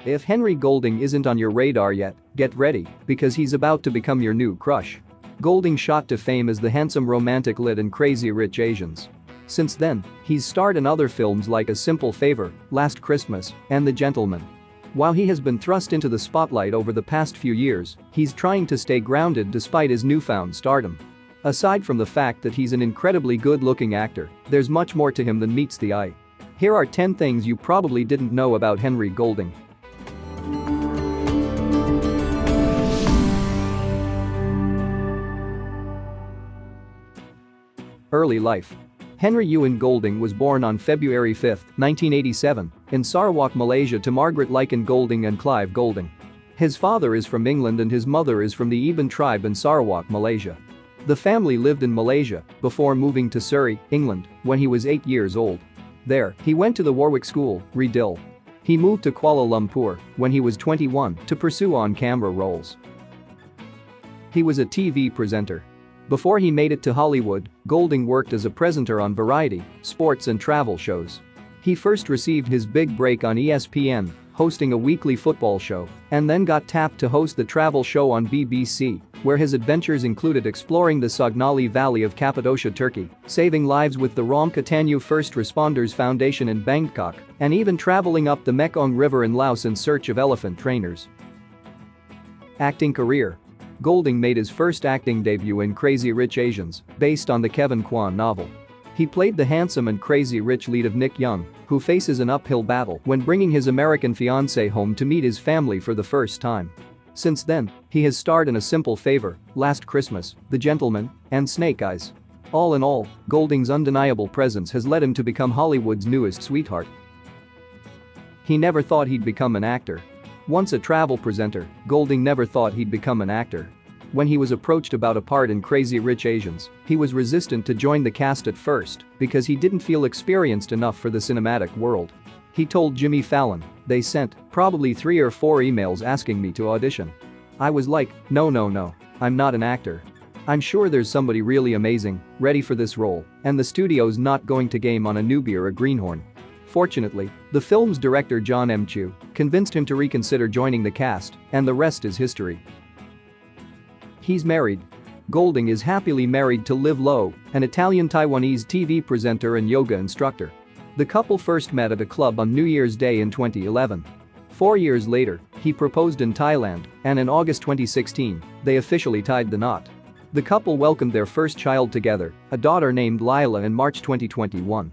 If Henry Golding isn't on your radar yet, get ready, because he's about to become your new crush. Golding shot to fame as the handsome romantic lead in Crazy Rich Asians. Since then, he's starred in other films like A Simple Favor, Last Christmas, and The Gentleman. While he has been thrust into the spotlight over the past few years, he's trying to stay grounded despite his newfound stardom. Aside from the fact that he's an incredibly good-looking actor, there's much more to him than meets the eye. Here are 10 things you probably didn't know about Henry Golding. Early life. Henry Ewan Golding was born on February 5, 1987, in Sarawak, Malaysia to Margaret Lycan Golding and Clive Golding. His father is from England and his mother is from the Iban tribe in Sarawak, Malaysia. The family lived in Malaysia before moving to Surrey, England, when he was 8 years old. There, he went to the Warwick School, Redill. He moved to Kuala Lumpur when he was 21 to pursue on-camera roles. He was a TV presenter. Before he made it to Hollywood, Golding worked as a presenter on variety, sports and travel shows. He first received his big break on ESPN, hosting a weekly football show, and then got tapped to host the travel show on BBC, where his adventures included exploring the Sognali Valley of Cappadocia, Turkey, saving lives with the Ram Katanyu First Responders Foundation in Bangkok, and even traveling up the Mekong River in Laos in search of elephant trainers. Acting career. Golding made his first acting debut in Crazy Rich Asians, based on the Kevin Kwan novel. He played the handsome and crazy rich lead of Nick Young, who faces an uphill battle when bringing his American fiancée home to meet his family for the first time. Since then, he has starred in A Simple Favor, Last Christmas, The Gentleman, and Snake Eyes. All in all, Golding's undeniable presence has led him to become Hollywood's newest sweetheart. He never thought he'd become an actor. Once a travel presenter, Golding never thought he'd become an actor. When he was approached about a part in Crazy Rich Asians, he was resistant to join the cast at first because he didn't feel experienced enough for the cinematic world. He told Jimmy Fallon, "They sent probably 3 or 4 emails asking me to audition. I was like, no, I'm not an actor. I'm sure there's somebody really amazing, ready for this role, and the studio's not going to game on a newbie or a greenhorn." Fortunately, the film's director John M. Chu convinced him to reconsider joining the cast, and the rest is history. He's married. Golding is happily married to Liv Lowe, an Italian-Taiwanese TV presenter and yoga instructor. The couple first met at a club on New Year's Day in 2011. 4 years later, he proposed in Thailand, and in August 2016, they officially tied the knot. The couple welcomed their first child together, a daughter named Lila, in March 2021.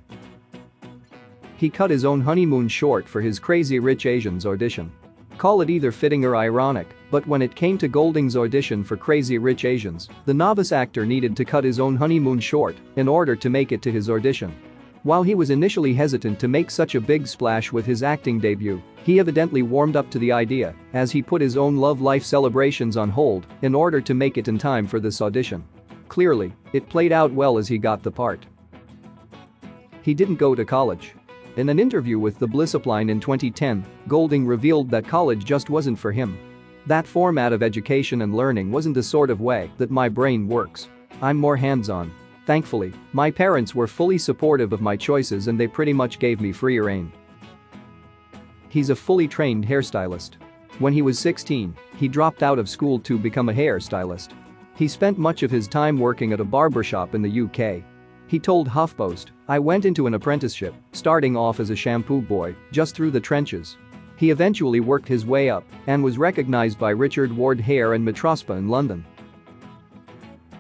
He cut his own honeymoon short for his Crazy Rich Asians audition. Call it either fitting or ironic, but when it came to Golding's audition for Crazy Rich Asians, the novice actor needed to cut his own honeymoon short in order to make it to his audition. While he was initially hesitant to make such a big splash with his acting debut, he evidently warmed up to the idea as he put his own love life celebrations on hold in order to make it in time for this audition. Clearly, it played out well as he got the part. He didn't go to college. In an interview with the Blissupline in 2010, Golding revealed that college just wasn't for him. "That format of education and learning wasn't the sort of way that my brain works. I'm more hands-on. Thankfully, my parents were fully supportive of my choices and they pretty much gave me free rein." He's a fully trained hairstylist. When he was 16, he dropped out of school to become a hairstylist. He spent much of his time working at a barbershop in the UK. He told HuffPost, "I went into an apprenticeship, starting off as a shampoo boy, just through the trenches." He eventually worked his way up and was recognized by Richard Ward Hair and Mitrospa in London.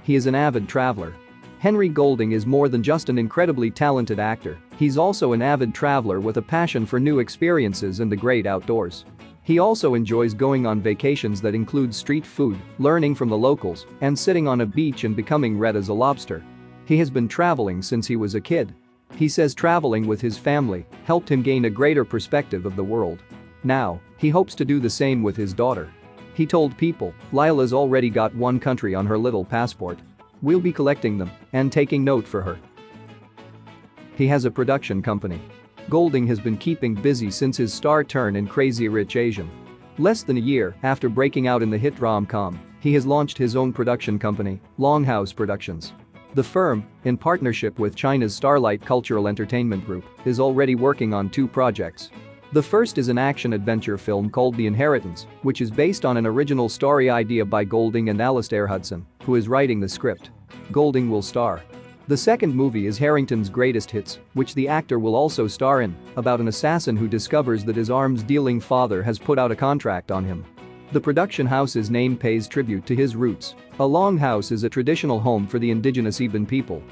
He is an avid traveler. Henry Golding is more than just an incredibly talented actor, he's also an avid traveler with a passion for new experiences and the great outdoors. He also enjoys going on vacations that include street food, learning from the locals, and sitting on a beach and becoming red as a lobster. He has been traveling since he was a kid. He says traveling with his family helped him gain a greater perspective of the world. Now, he hopes to do the same with his daughter. He told People, "Lila's already got one country on her little passport. We'll be collecting them and taking note for her." He has a production company. Golding has been keeping busy since his star turn in Crazy Rich Asian. Less than a year after breaking out in the hit rom-com, he has launched his own production company, Longhouse Productions. The firm, in partnership with China's Starlight Cultural Entertainment Group, is already working on 2 projects. The first is an action-adventure film called The Inheritance, which is based on an original story idea by Golding and Alastair Hudson, who is writing the script. Golding will star. The second movie is Harrington's Greatest Hits, which the actor will also star in, about an assassin who discovers that his arms-dealing father has put out a contract on him. The production house's name pays tribute to his roots. A longhouse is a traditional home for the indigenous Iban people.